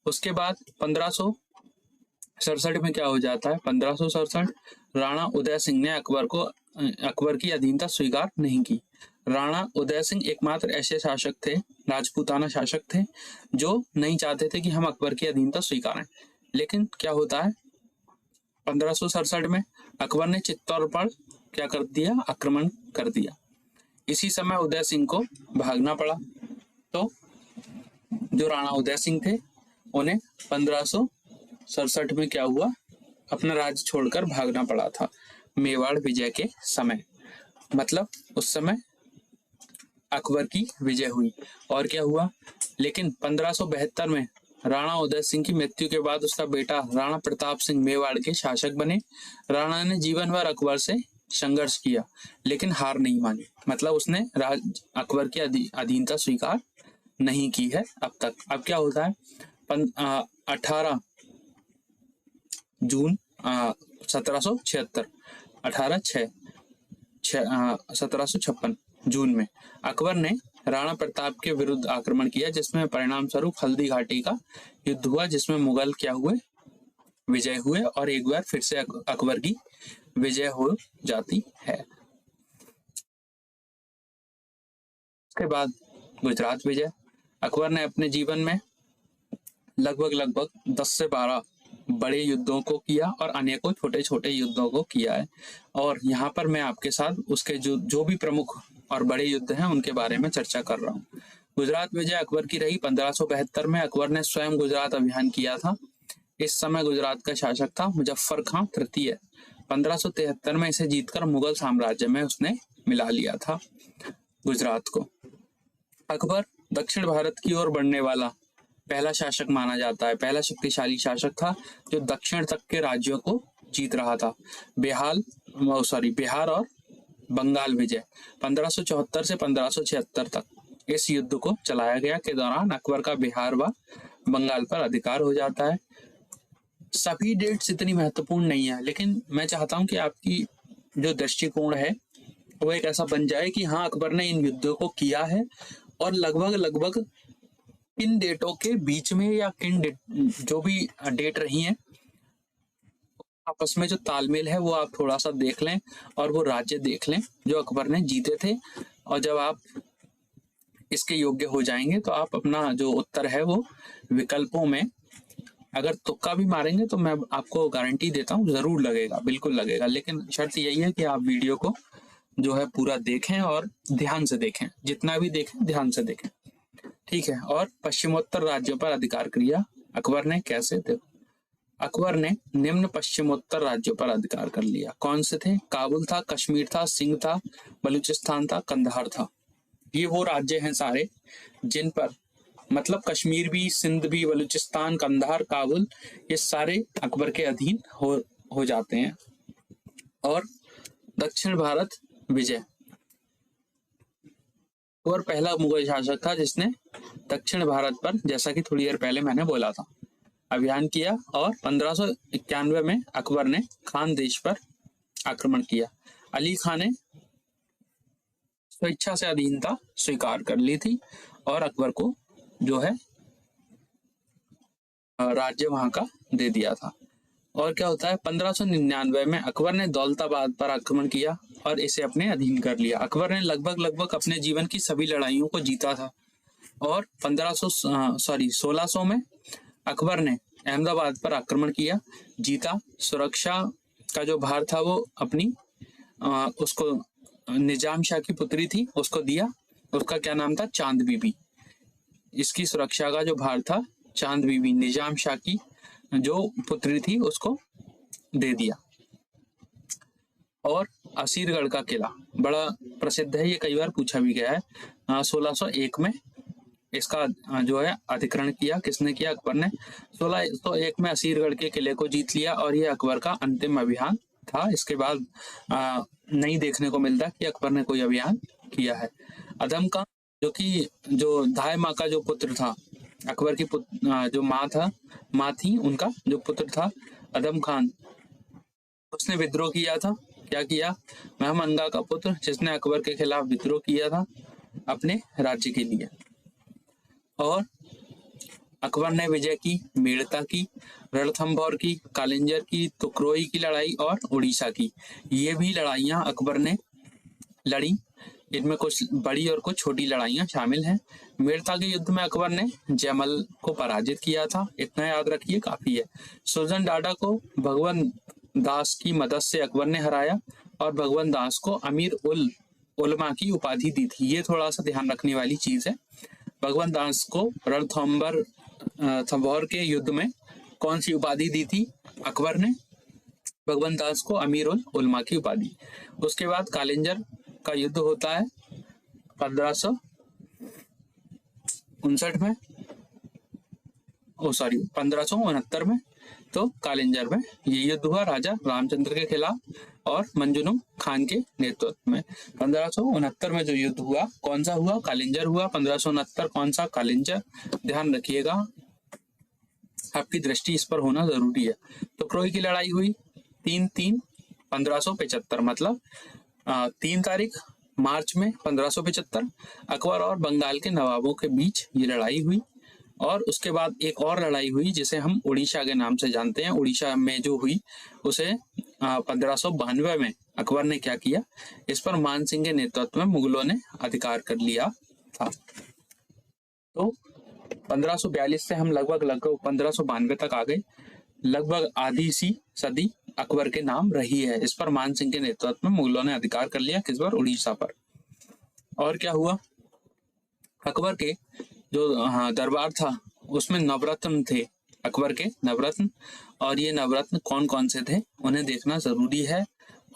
उसके बाद 1567 में क्या हो जाता है? 1567 राणा उदय सिंह ने अकबर की अधीनता स्वीकार नहीं की। राणा उदय सिंह एकमात्र ऐसे शासक थे, राजपूताना शासक थे, जो नहीं चाहते थे कि हम अकबर की अधीनता स्वीकारें। लेकिन क्या होता है? 1567 में अकबर ने चित्तौड़ पर क्या कर दिया? आक्रमण कर दिया। इसी समय उदय सिंह को भागना पड़ा। तो जो राणा उदय सिंह थे उन्हें 1567 में क्या हुआ? अपना राज्य छोड़कर भागना पड़ा था मेवाड़ विजय के समय। मतलब उस समय अकबर की विजय हुई और क्या हुआ? लेकिन 1572 में राणा उदय सिंह की मृत्यु के बाद उसका बेटा राणा प्रताप सिंह मेवाड़ के शासक बने। राणा ने जीवन भर अकबर से संघर्ष किया लेकिन हार नहीं मानी। मतलब उसने अकबर की अधीनता स्वीकार नहीं की है अब तक। अब क्या होता है? 18 जून 1756 1756 जून में अकबर ने राणा प्रताप के विरुद्ध आक्रमण किया जिसमें परिणाम स्वरूप हल्दी घाटी का युद्ध हुआ जिसमें मुगल क्या हुए? विजय हुए और एक बार फिर से अकबर की विजय हो जाती है। उसके बाद गुजरात विजय। अकबर ने अपने जीवन में लगभग 10 से 12 बड़े युद्धों को किया और अनेकों छोटे छोटे युद्धों को किया है और यहाँ पर मैं आपके साथ उसके जो भी प्रमुख और बड़े युद्ध हैं उनके बारे में चर्चा कर रहा हूँ। गुजरात विजय अकबर की रही 1572 में। अकबर ने स्वयं गुजरात अभियान किया था। इस समय गुजरात का शासक था मुजफ्फर खां तृतीय। 1573 में इसे जीतकर मुगल साम्राज्य में उसने मिला लिया था गुजरात को। अकबर दक्षिण भारत की ओर बढ़ने वाला पहला शासक माना जाता है, पहला शक्तिशाली शासक था जो दक्षिण तक के राज्यों को जीत रहा था। बिहार और बंगाल विजय 1574 से 1576 तक इस युद्ध को चलाया गया के दौरान अकबर का बिहार व बंगाल पर अधिकार हो जाता है। सभी डेट्स इतनी महत्वपूर्ण नहीं है लेकिन मैं चाहता हूं कि आपकी जो दृष्टिकोण है वो एक ऐसा बन जाए कि हाँ, अकबर ने इन युद्धों को किया है और लगभग किन डेटों के बीच में या किन जो भी डेट रही हैं आपस में जो तालमेल है वो आप थोड़ा सा देख लें और वो राज्य देख लें जो अकबर ने जीते थे। और जब आप इसके योग्य हो जाएंगे तो आप अपना जो उत्तर है वो विकल्पों में अगर तुक्का भी मारेंगे तो मैं आपको गारंटी देता हूँ जरूर लगेगा, बिल्कुल लगेगा। लेकिन शर्त यही है कि आप वीडियो को जो है पूरा देखें और ध्यान से देखें, जितना भी देखें ध्यान से देखें, ठीक है। और पश्चिमोत्तर राज्यों पर अधिकार किया अकबर ने कैसे थे? अकबर ने निम्न पश्चिमोत्तर राज्यों पर अधिकार कर लिया। कौन से थे? काबुल था, कश्मीर था, सिंध था, बलूचिस्तान था, कंधार था। ये वो राज्य हैं सारे जिन पर, मतलब कश्मीर भी, सिंध भी, बलूचिस्तान, कंधार, काबुल, ये सारे अकबर के अधीन हो जाते हैं। और दक्षिण भारत विजय, अकबर पहला मुगल शासक था जिसने दक्षिण भारत पर, जैसा कि थोड़ी देर पहले मैंने बोला था, अभियान किया। और 1591 में अकबर ने खान देश पर आक्रमण किया। अली खान ने स्वेच्छा से अधीनता स्वीकार कर ली थी और अकबर को जो है राज्य वहां का दे दिया था। और क्या होता है, 1599 में अकबर ने दौलताबाद पर आक्रमण किया और इसे अपने अधीन कर लिया। अकबर ने लगभग अपने जीवन की सभी लड़ाइयों को जीता था। और 1600 में अकबर ने अहमदाबाद पर आक्रमण किया, जीता। सुरक्षा का जो भार था वो अपनी उसको निजाम शाह की पुत्री थी उसको दिया। उसका क्या नाम था? चांद बीबी। इसकी सुरक्षा का जो भार था चांद बीबी, निजाम शाह की जो पुत्री थी, उसको दे दिया। और असीरगढ़ का किला बड़ा प्रसिद्ध है, ये कई बार पूछा भी गया है। 1601 में इसका जो है अधिग्रहण किया। किसने किया? अकबर ने। 1601 में असीरगढ़ के किले को जीत लिया और ये अकबर का अंतिम अभियान था। इसके बाद नहीं देखने को मिलता कि अकबर ने कोई अभियान किया है। अदम खान जो धाय माँ का जो पुत्र था, अकबर की जो माँ थी, उनका जो पुत्र था अदम खान, उसने विद्रोह किया था। क्या किया? महमंगा का पुत्र, जिसने अकबर के खिलाफ विद्रोह किया था अपने राज्य के लिए। और अकबर ने विजय की, मेड़ता की, रणथंभौर की, कालिंजर की, तुकरोई की लड़ाई और उड़ीसा की, ये भी लड़ाइयां अकबर ने लड़ी। इनमें कुछ बड़ी और कुछ छोटी लड़ाइयां शामिल हैं। मेड़ता के युद्ध में अकबर ने जयमल को पराजित किया था, इतना याद रखिए, काफी है। सुजन डाडा को भगवंत दास की मदद से अकबर ने हराया और भगवंत दास को अमीर उल उलमा की उपाधि दी थी। ये थोड़ा सा ध्यान रखने वाली चीज है। भगवंत दास को रणथंभौर के युद्ध में कौन सी उपाधि दी थी? अकबर ने भगवंत दास को अमीर उल उलमा की उपाधि। उसके बाद कालिंजर का युद्ध होता है 1559 में, 1569 में। तो कालिंजर में ये युद्ध हुआ राजा रामचंद्र के खिलाफ और मंजूनुम खान के नेतृत्व में। 1569 में जो युद्ध हुआ, कौन सा हुआ? कालिंजर हुआ। 1569 कौन सा? कालिंजर। ध्यान रखिएगा, आपकी दृष्टि इस पर होना जरूरी है। तो क्रोई की लड़ाई हुई 3/3/1575, मतलब 3 तारीख मार्च में 1575 अकबर और बंगाल के नवाबों के बीच ये लड़ाई हुई। और उसके बाद एक और लड़ाई हुई जिसे हम उड़ीसा के नाम से जानते हैं। उड़ीसा में जो हुई उसे 1592 में अकबर ने क्या किया, इस पर मान सिंह के नेतृत्व में मुगलों ने अधिकार कर लिया था। तो 1542 से हम लगभग 1592 तक आ गए। लगभग आधी सी सदी अकबर के नाम रही है। इस पर मान सिंह के नेतृत्व में मुगलों ने अधिकार कर लिया। किस पर? उड़ीसा पर। और क्या हुआ, अकबर के जो दरबार था उसमें नवरत्न थे, अकबर के नवरत्न। और ये नवरत्न कौन कौन से थे उन्हें देखना जरूरी है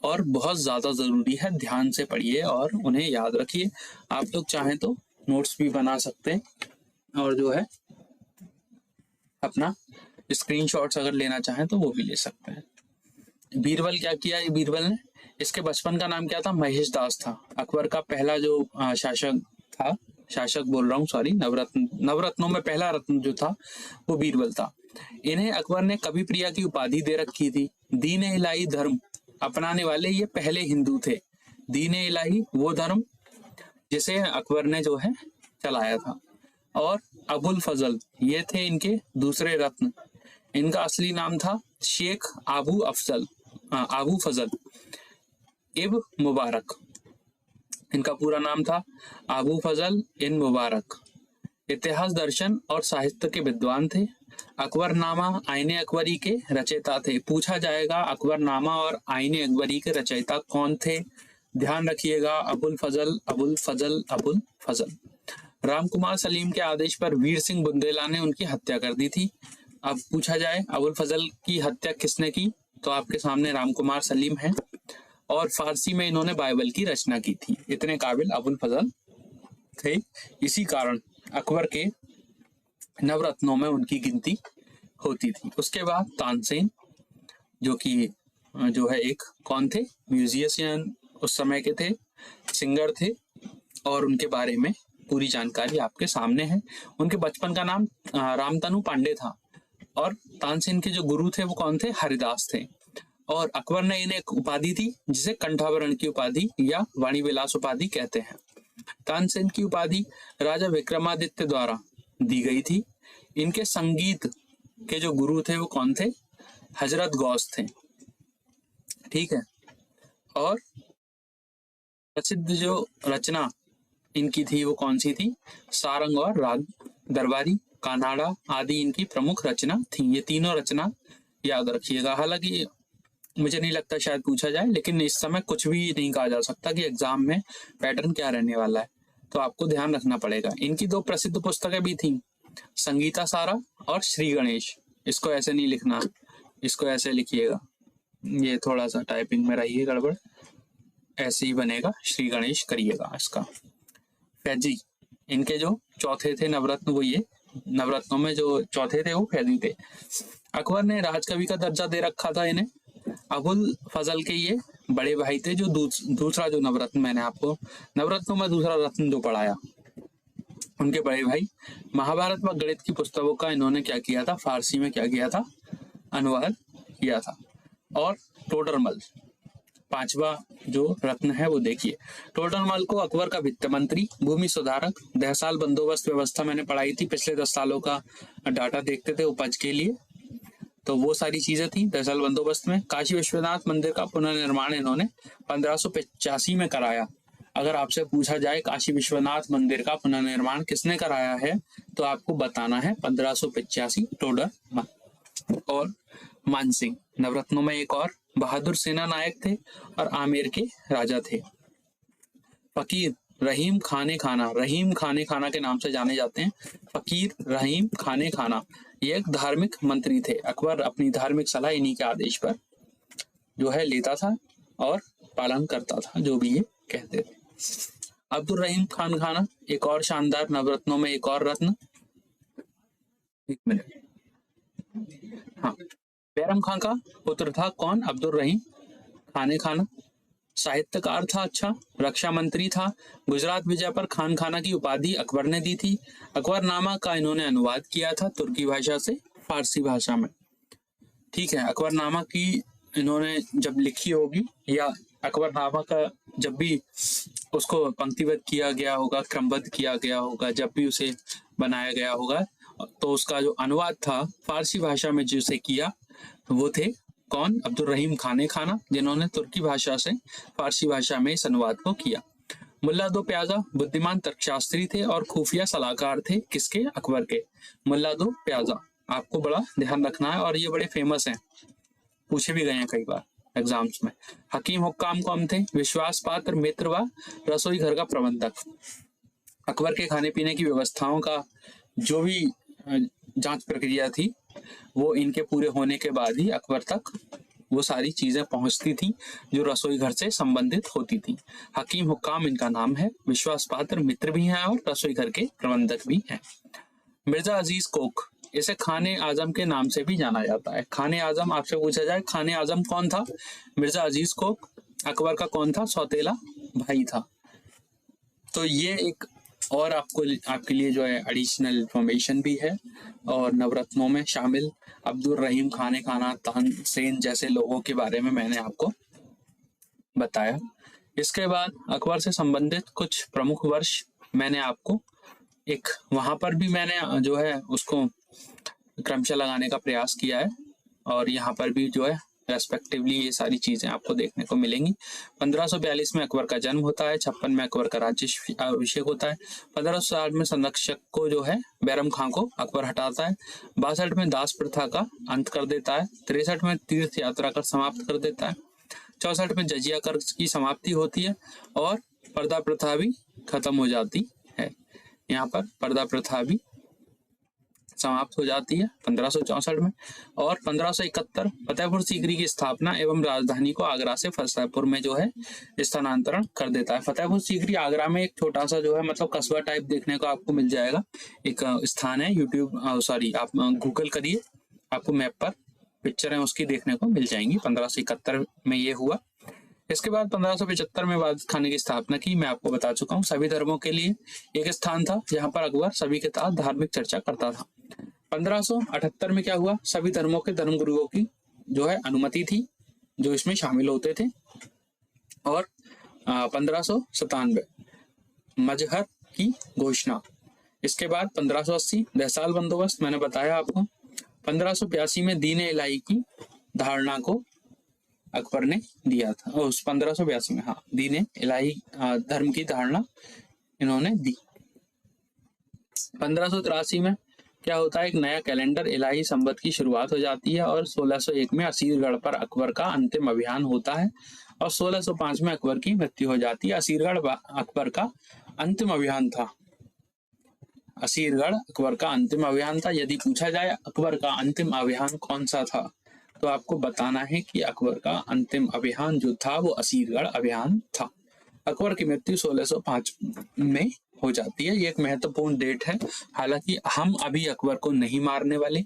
और बहुत ज्यादा जरूरी है। ध्यान से पढ़िए और उन्हें याद रखिए। आप लोग चाहें तो नोट्स भी बना सकते हैं और जो है अपना स्क्रीनशॉट्स अगर लेना चाहें तो वो भी ले सकते हैं। बीरबल क्या किया? बीरबल ने, इसके बचपन का नाम क्या था? महेश दास था। अकबर का पहला जो शासक था, शासक बोल रहा हूँ, सॉरी, नवरत्नों में पहला रत्न जो था वो बीरबल था। इन्हें अकबर ने कवि प्रिया की उपाधि दे रखी थी। दीन इलाही धर्म अपनाने वाले ये पहले हिंदू थे। दीन इलाही वो धर्म जिसे अकबर ने जो है चलाया था। और अबुल फजल ये थे इनके दूसरे रत्न। इनका असली नाम था शेख आबू फजल इब मुबारक। इनका पूरा नाम था अबू फजल इन मुबारक। इतिहास, दर्शन और साहित्य के विद्वान थे। अकबरनामा आईने अकबरी के रचयिता थे। पूछा जाएगा अकबरनामा और आईने अकबरी के रचयिता कौन थे? ध्यान रखिएगा, अबुल फजल, अबुल फजल, अबुल फजल। रामकुमार सलीम के आदेश पर वीर सिंह बुंदेला ने उनकी हत्या कर दी थी। अब पूछा जाए अबुल फजल की हत्या किसने की, तो आपके सामने रामकुमार सलीम है, और फारसी में इन्होंने बाइबल की रचना की थी। इतने काबिल अबुल फजल थे। इसी कारण अकबर के नवरत्नों में उनकी गिनती होती थी। उसके बाद तानसेन, जो कि जो है एक कौन थे? म्यूजिशियन उस समय के थे, सिंगर थे, और उनके बारे में पूरी जानकारी आपके सामने है। उनके बचपन का नाम रामतनु पांडे था, और तानसेन के जो गुरु थे वो कौन थे? हरिदास थे। और अकबर ने इन्हें एक उपाधि दी जिसे कंठाभरण की उपाधि या वाणी विलास उपाधि कहते हैं। तानसेन की उपाधि राजा विक्रमादित्य द्वारा दी गई थी। इनके संगीत के जो गुरु थे वो कौन थे? हजरत गौस थे। ठीक है। और प्रसिद्ध जो रचना इनकी थी वो कौन सी थी? सारंग और राग दरबारी, कान्हाड़ा आदि इनकी प्रमुख रचना थी। ये तीनों रचना याद रखिएगा। हालांकि मुझे नहीं लगता शायद पूछा जाए, लेकिन इस समय कुछ भी नहीं कहा जा सकता कि एग्जाम में पैटर्न क्या रहने वाला है, तो आपको ध्यान रखना पड़ेगा। इनकी दो प्रसिद्ध पुस्तकें भी थी, संगीता सारा और श्री गणेश। इसको ऐसे नहीं लिखना, इसको ऐसे लिखिएगा, ये थोड़ा सा टाइपिंग में रहिए गड़बड़, ऐसे ही बनेगा, श्री गणेश करिएगा इसका। फैजी इनके जो चौथे थे नवरत्न, वो ये नवरत्नों में जो चौथे थे वो फैजी थे। अकबर ने राजकवि का दर्जा दे रखा था इन्हें। अबुल फजल के ये बड़े भाई थे, जो दूसरा जो नवरत्न मैंने आपको नवरत्नों में दूसरा रत्न जो पढ़ाया, उनके बड़े भाई। महाभारत व गणित की पुस्तकों का इन्होंने क्या किया था? फारसी में क्या किया था? अनुवाद किया था। और टोडरमल पांचवा जो रत्न है वो देखिए। टोडरमल को अकबर का वित्त मंत्री, भूमि सुधारक, दहसाल बंदोबस्त व्यवस्था मैंने पढ़ाई थी, पिछले 10 सालों का डाटा देखते थे उपज के लिए, तो वो सारी चीजें थी दहसाल बंदोबस्त में। काशी विश्वनाथ मंदिर का पुनर्निर्माण इन्होंने 1585 में कराया। अगर आपसे पूछा जाए काशी विश्वनाथ मंदिर का पुनर्निर्माण किसने कराया है, तो आपको बताना है 1585 टोडरमल। और मानसिंह नवरत्नों में एक और बहादुर सेना नायक थे और आमेर के राजा थे। फकीर रहीम खाने खाना, रहीम खाने खाना के नाम से जाने जाते हैं। फकीर रहीम खाने खाना ये एक धार्मिक मंत्री थे। अकबर अपनी धार्मिक सलाह इन्हीं के आदेश पर जो है लेता था और पालन करता था, जो भी ये कहते थे। अब्दुल रहीम खान खाना एक और शानदार नवरत्नों में एक और रत्न। एक मिनट, हाँ, बैरम खान का पुत्र था कौन? अब्दुल रहीम खाने खाना। साहित्यकार था, अच्छा, रक्षा मंत्री था। गुजरात विजय पर खान खाना की उपाधि अकबर ने दी थी। अकबरनामा का इन्होंने अनुवाद किया था तुर्की भाषा से फारसी भाषा में। ठीक है, अकबरनामा की इन्होंने जब लिखी होगी, या अकबरनामा का जब भी उसको पंक्तिबद्ध किया गया होगा, क्रमबद्ध किया गया होगा, जब भी उसे बनाया गया होगा, तो उसका जो अनुवाद था फारसी भाषा में जिसे किया वो थे कौन? अब्दुल रहीम खाने खाना, जिन्होंने तुर्की भाषा से फारसी भाषा में इस अनुवाद को किया। मुल्ला दो प्याजा बुद्धिमान तर्कशास्त्री थे और खुफिया सलाहकार थे। किसके? अकबर के। मुल्ला दो प्याजा आपको बड़ा ध्यान रखना है, और ये बड़े फेमस हैं, पूछे भी गए हैं कई बार एग्जाम्स में। हकीम हुक्काम कौन थे? विश्वास पात्र, मित्र व रसोई घर का प्रबंधक। अकबर के खाने पीने की व्यवस्थाओं का जो भी जांच प्रक्रिया थी वो इनके पूरे होने के बाद ही अकबर तक वो सारी चीजें पहुंचती थी जो रसोई घर से संबंधित होती थी। हकीम हुक्काम इनका नाम है, विश्वास पात्र, मित्र भी हैं और रसोई घर के प्रबंधक भी हैं। मिर्जा अजीज कोक, इसे खाने आजम के नाम से भी जाना जाता है। खाने आजम, आपसे पूछा जाए खाने आजम कौन था? मिर्जा अजीज कोक अकबर का कौन था? सौतेला भाई था। तो ये एक और आपके लिए जो है एडिशनल इंफॉर्मेशन भी है, और नवरत्नों में शामिल अब्दुल रहीम खाने खाना, तानसेन जैसे लोगों के बारे में मैंने आपको बताया। इसके बाद अकबर से संबंधित कुछ प्रमुख वर्ष मैंने आपको एक वहां पर भी मैंने जो है उसको क्रमशः लगाने का प्रयास किया है, और यहाँ पर भी जो है रेस्पेक्टिवली ये सारी चीजें आपको देखने को मिलेंगी। 1542 में अकबर का जन्म होता है। 56 में अकबर का राज्याभिषेक होता है। 1560 में संरक्षक को जो है बैरम खां को अकबर हटाता है। 62 में दास प्रथा का अंत कर देता है। 63 में तीर्थ यात्रा कर समाप्त कर देता है। 64 में जजिया कर की समाप्ति होती है और पर्दा प्रथा भी खत्म हो जाती है। यहाँ पर पर्दा प्रथा भी समाप्त हो जाती है 1564 में। और 1571 फतेहपुर सीकरी की स्थापना एवं राजधानी को आगरा से फतेहपुर में जो है स्थानांतरण कर देता है। फतेहपुर सीकरी आगरा में एक छोटा सा जो है मतलब कस्बा टाइप देखने को आपको मिल जाएगा। एक स्थान है, आप गूगल करिए, आपको मैप पर पिक्चर है उसकी देखने को मिल जाएंगी। 1571 में ये हुआ। इसके बाद 1575 में वाद खाने की स्थापना की। मैं आपको बता चुका हूँ सभी धर्मों के लिए एक स्थान था जहां पर अकबर सभी के साथ धार्मिक चर्चा करता था। 1578 में क्या हुआ, सभी धर्मों के धर्मगुरुओं की जो है अनुमति थी जो इसमें शामिल होते थे। और 1597 मजहर की घोषणा। इसके बाद 1580 दहसाल बंदोबस्त, मैंने बताया आपको। 1582 में दीन इलाही की धारणा को अकबर ने दिया था। उस 1582 में दीन इलाही धर्म की धारणा इन्होंने दी। 1583 में क्या होता है, एक नया कैलेंडर इलाही संवत की शुरुआत हो जाती है। और 1601 में असीरगढ़ पर अकबर का अंतिम अभियान होता है और 1605 में अकबर की मृत्यु हो जाती है। असीरगढ़ अकबर का अंतिम अभियान था। असीरगढ़ अकबर का अंतिम अभियान था। यदि पूछा जाए अकबर का अंतिम अभियान कौन सा था तो आपको बताना है कि अकबर का अंतिम अभियान जो था वो असीरगढ़ अभियान था। अकबर की मृत्यु 1605 में हो जाती है। ये एक महत्वपूर्ण डेट है। हालांकि हम अभी अकबर को नहीं मारने वाले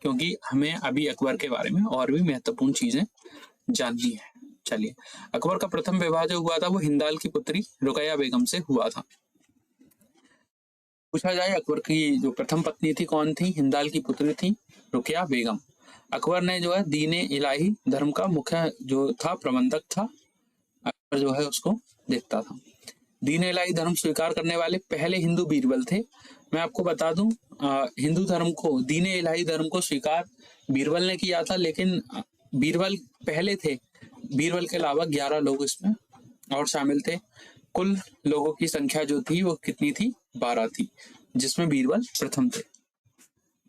क्योंकि हमें अभी अकबर के बारे में और भी महत्वपूर्ण चीजें जाननी है। चलिए, अकबर का प्रथम विवाह जो हुआ था वो हिंदाल की पुत्री रुकैया बेगम से हुआ था। पूछा जाए अकबर की जो प्रथम पत्नी थी कौन थी, हिंदाल की पुत्री थी रुकैया बेगम। अकबर ने जो है दीने इलाही धर्म का मुख्य जो था प्रबंधक था, अकबर जो है उसको देखता था। दीन इलाही धर्म स्वीकार करने वाले पहले हिंदू बीरबल थे। मैं आपको बता दूं हिंदू धर्म को, दीन इलाही धर्म को स्वीकार बीरबल ने किया था, लेकिन बीरबल पहले थे। बीरबल के अलावा 11 लोग इसमें और शामिल थे। कुल लोगों की संख्या जो थी वो कितनी थी, 12 थी, जिसमें बीरबल प्रथम थे।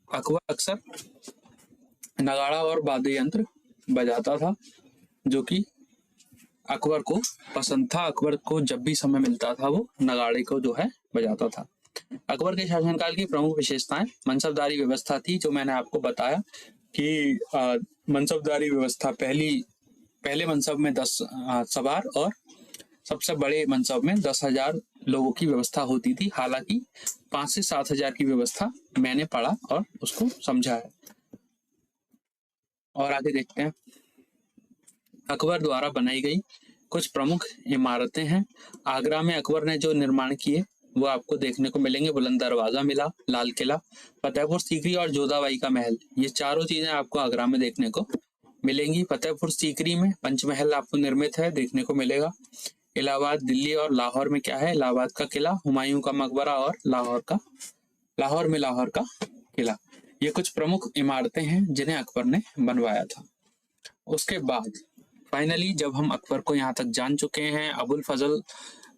अकबर अक्सर नगाड़ा और वाद्य यंत्र बजाता था जो कि अकबर को पसंद था। अकबर को जब भी समय मिलता था वो नगाड़े को जो है बजाता था। अकबर के शासनकाल की प्रमुख विशेषताएं मनसबदारी व्यवस्था थी, जो मैंने आपको बताया कि मनसबदारी व्यवस्था पहले मनसब में 10 सवार और सबसे बड़े मनसब में 10,000 लोगों की व्यवस्था होती थी। हालांकि 5 से 7,000 की व्यवस्था मैंने पढ़ा और उसको समझा है। और आगे देखते हैं, अकबर द्वारा बनाई गई कुछ प्रमुख इमारतें हैं। आगरा में अकबर ने जो निर्माण किए वो आपको देखने को मिलेंगे। बुलंद दरवाजा मिला, लाल किला, फतेहपुर सीकरी और जोधाबाई का महल, ये चारों चीजें आपको आगरा में देखने को मिलेंगी। फतेहपुर सीकरी में पंचमहल आपको निर्मित है, देखने को मिलेगा। इलाहाबाद, दिल्ली और लाहौर में क्या है, इलाहाबाद का किला, हुमायूं का मकबरा और लाहौर में लाहौर का किला। ये कुछ प्रमुख इमारतें हैं जिन्हें अकबर ने बनवाया था। उसके बाद फाइनली जब हम अकबर को यहाँ तक जान चुके हैं, अबुल फजल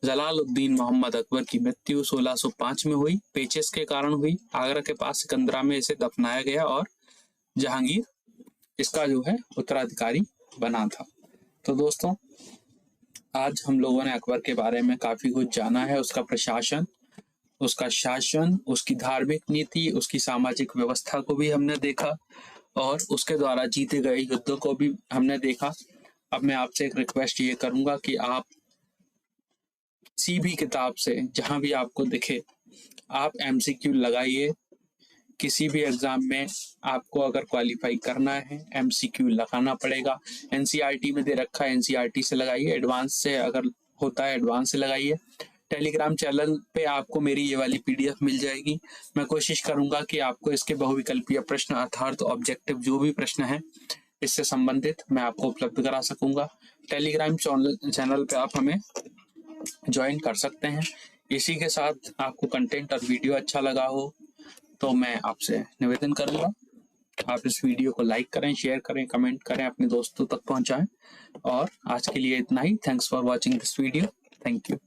जलालुद्दीन मोहम्मद अकबर की मृत्यु 1605 में हुई, पेचिश के कारण हुई। आगरा के पास सिकंदरा में इसे दफनाया गया और जहांगीर इसका जो है उत्तराधिकारी बना था। तो दोस्तों, आज हम लोगों ने अकबर के बारे में काफी कुछ जाना है। उसका प्रशासन, उसका शासन, उसकी धार्मिक नीति, उसकी सामाजिक व्यवस्था को भी हमने देखा और उसके द्वारा जीते गए युद्धों को भी हमने देखा। अब मैं आपसे एक रिक्वेस्ट ये करूंगा कि आप किसी भी किताब से जहां भी आपको दिखे आप एमसीक्यू लगाइए। किसी भी एग्जाम में आपको अगर क्वालिफाई करना है एमसीक्यू लगाना पड़ेगा। एनसीईआरटी में दे रखा है, एनसीईआरटी से लगाइए। एडवांस से अगर होता है एडवांस से लगाइए। टेलीग्राम चैनल पे आपको मेरी ये वाली पीडीएफ मिल जाएगी। मैं कोशिश करूंगा कि आपको इसके बहुविकल्पीय प्रश्न अर्थात ऑब्जेक्टिव जो भी प्रश्न है इससे संबंधित मैं आपको उपलब्ध करा सकूंगा। टेलीग्राम चैनल पे आप हमें ज्वाइन कर सकते हैं। इसी के साथ आपको कंटेंट और वीडियो अच्छा लगा हो तो मैं आपसे निवेदन करूंगा आप इस वीडियो को लाइक करें, शेयर करें, कमेंट करें, अपने दोस्तों तक पहुंचाएं। और आज के लिए इतना ही। Thanks for watching this video. Thank you.